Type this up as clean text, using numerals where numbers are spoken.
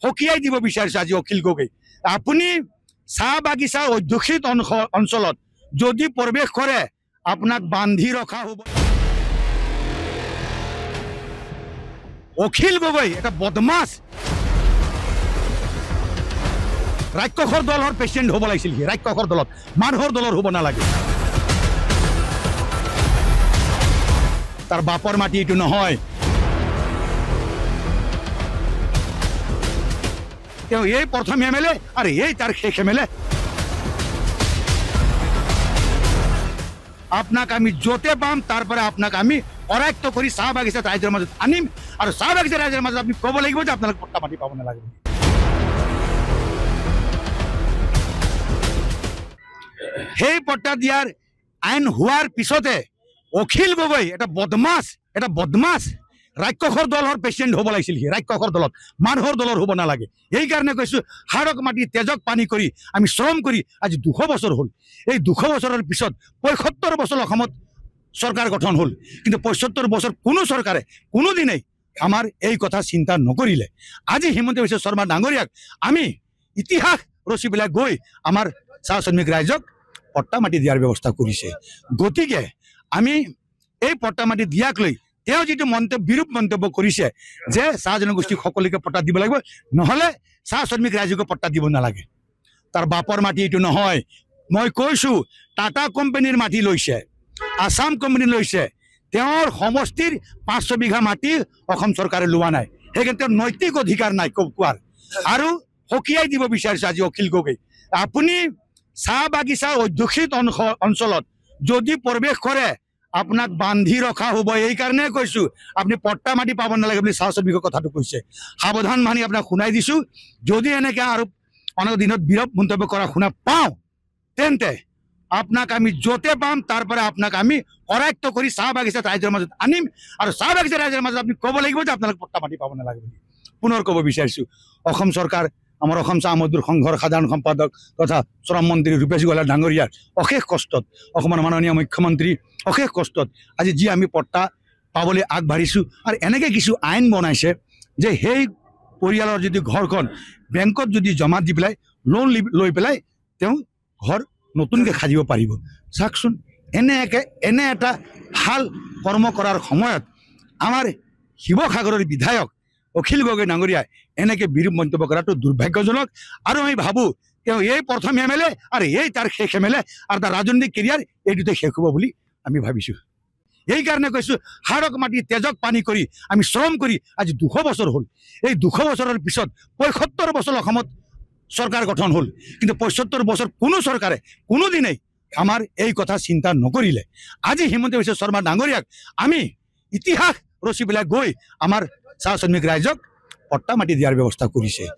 সকীয়াই দিব বিচাৰিছে আজি অখিল গগৈ। আপুনি চাহ বাগিচাৰ অধ্যুষিত অঞ্চলত যদি প্ৰৱেশ কৰে আপোনাক বান্ধি ৰখা হ'ব। অখিল গগৈ এটা বদমাছ ৰাক্ষসৰ দলৰ প্ৰেচিডেণ্ট হ'ব লাগিছিল। সি ৰাক্ষসৰ দলত, মানুহৰ দলৰ হ'ব নালাগে। তাৰ বাপৰ মাটি এইটো নহয়। তেওঁ এই প্ৰথম MLA আৰু এই তাৰ শেষ MLA। আপোনাক আমি য'তে পাম তাৰ পৰা আপোনাক আমি অৰায়ত্ব কৰি চাহ বাগিচাত ৰাইজৰ মাজত আনিম আৰু চাহ বাগিচা ৰাইজৰ মাজত আপুনি ক'ব লাগিব যে আপোনালোক পট্টা মাটি পাব নালাগে। সেই পট্টা দিয়াৰ আইন হোৱাৰ পিছতে অখিল গগৈ এটা বদমাছ ৰাক্ষসৰ দলৰ প্ৰেচিডেণ্ট হ'ব লাগিছিল। সি ৰাক্ষসৰ দলত, মানুহৰ দলৰ হ'ব নালাগে। সেইকাৰণে কৈছোঁ হাড়ক মাটি তেজক পানী কৰি আমি শ্ৰম কৰি আজি 200 বছৰ হ'ল। এই 200 বছৰৰ পিছত 75 বছৰ অসমত চৰকাৰ গঠন হ'ল, কিন্তু 75 বছৰ কোনো চৰকাৰে কোনোদিনেই আমাৰ এই কথা চিন্তা নকৰিলে। আজি হিমন্ত বিশ্ব শৰ্মা ডাঙৰীয়াক আমি ইতিহাস ৰচি পেলাই গৈ আমাৰ চাহ শ্ৰমিক ৰাইজক পট্টা মাটি দিয়াৰ ব্যৱস্থা কৰিছে। গতিকে আমি এই পট্টা মাটি দিয়াক লৈ তেওঁ যিটো বিৰূপ মন্তব্য কৰিছে যে চাহ জনগোষ্ঠীক সকলোকে পট্টা দিব লাগিব, নহ'লে চাহ শ্ৰমিক ৰাইজকো পট্টা দিব নালাগে। তাৰ বাপৰ মাটি এইটো নহয়। মই কৈছোঁ টাটা কোম্পানীৰ মাটি লৈছে, আছাম কোম্পানী লৈছে। তেওঁৰ সমষ্টিৰ 500 বিঘা মাটি অসম চৰকাৰে লোৱা নাই। সেইকাৰণে তেওঁৰ নৈতিক অধিকাৰ নাই কোৱাৰ। আৰু সকীয়াই দিব বিচাৰিছে আজি অখিল গগৈ। আপুনি চাহ বাগিচাৰ অধ্যুষিত অঞ্চলত যদি প্ৰৱেশ কৰে আপোনাক বান্ধি ৰখা হ'ব। এইকাৰণে কৈছোঁ আপুনি পট্টা মাটি পাব নালাগে বুলি চাহ শ্ৰমিকৰ কথাটো কৈছে। সাৱধান মানি আপোনাক শুনাই দিছোঁ, যদি এনেকৈ আৰু অনেক দিনত বিৰূপ মন্তব্য কৰা শুনা পাওঁ তেন্তে আপোনাক আমি য'তে পাম তাৰ পৰা আপোনাক আমি অৰায়ত্ব কৰি চাহ বাগিচাত ৰাইজৰ মাজত আনিম আৰু চাহ বাগিচা ৰাইজৰ মাজত আপুনি ক'ব লাগিব যে আপোনালোক পট্টা মাটি পাব নালাগে বুলি পুনৰ ক'ব বিচাৰিছোঁ। অসম চৰকাৰ, আমাৰ অসম চাহ মজদুৰ সংঘৰ সাধাৰণ সম্পাদক তথা শ্ৰম মন্ত্ৰী ৰূপেশ গোহালা ডাঙৰীয়াৰ অশেষ কষ্টত, অসমৰ মাননীয় মুখ্যমন্ত্ৰী অশেষ কষ্টত আজি যি আমি পট্টা পাবলৈ আগবাঢ়িছোঁ। আৰু এনেকৈ কিছু আইন বনাইছে যে সেই পৰিয়ালৰ যদি ঘৰখন বেংকত যদি জমা দি পেলাই লোন লৈ পেলাই তেওঁ ঘৰ নতুনকৈ সাজিব পাৰিব। চাওকচোন, এনে এটা ভাল কৰ্ম কৰাৰ সময়ত আমাৰ শিৱসাগৰৰ বিধায়ক অখিল গগৈ ডাঙৰীয়াই এনেকৈ বিৰূপ মন্তব্য কৰাটো দুৰ্ভাগ্যজনক। আৰু আমি ভাবোঁ তেওঁ এই প্ৰথম MLA আৰু এই তাৰ শেষ MLA আৰু তাৰ ৰাজনৈতিক কেৰিয়াৰ এই দুটাই শেষ হ'ব বুলি আমি ভাবিছোঁ। এইকাৰণে কৈছোঁ হাড়ক মাটি তেজক পানী কৰি আমি শ্ৰম কৰি আজি 200 বছৰ হ'ল। এই 200 বছৰৰ পিছত 75 বছৰ অসমত চৰকাৰ গঠন হ'ল, কিন্তু 75 বছৰ কোনো চৰকাৰে কোনোদিনেই আমাৰ এই কথা চিন্তা নকৰিলে। আজি হিমন্ত বিশ্ব শৰ্মা ডাঙৰীয়াক আমি ইতিহাস ৰচি পেলাই গৈ আমাৰ চাহ শ্ৰমিক ৰাইজক পট্টা মাটি দিয়াৰ ব্যৱস্থা কৰিছে।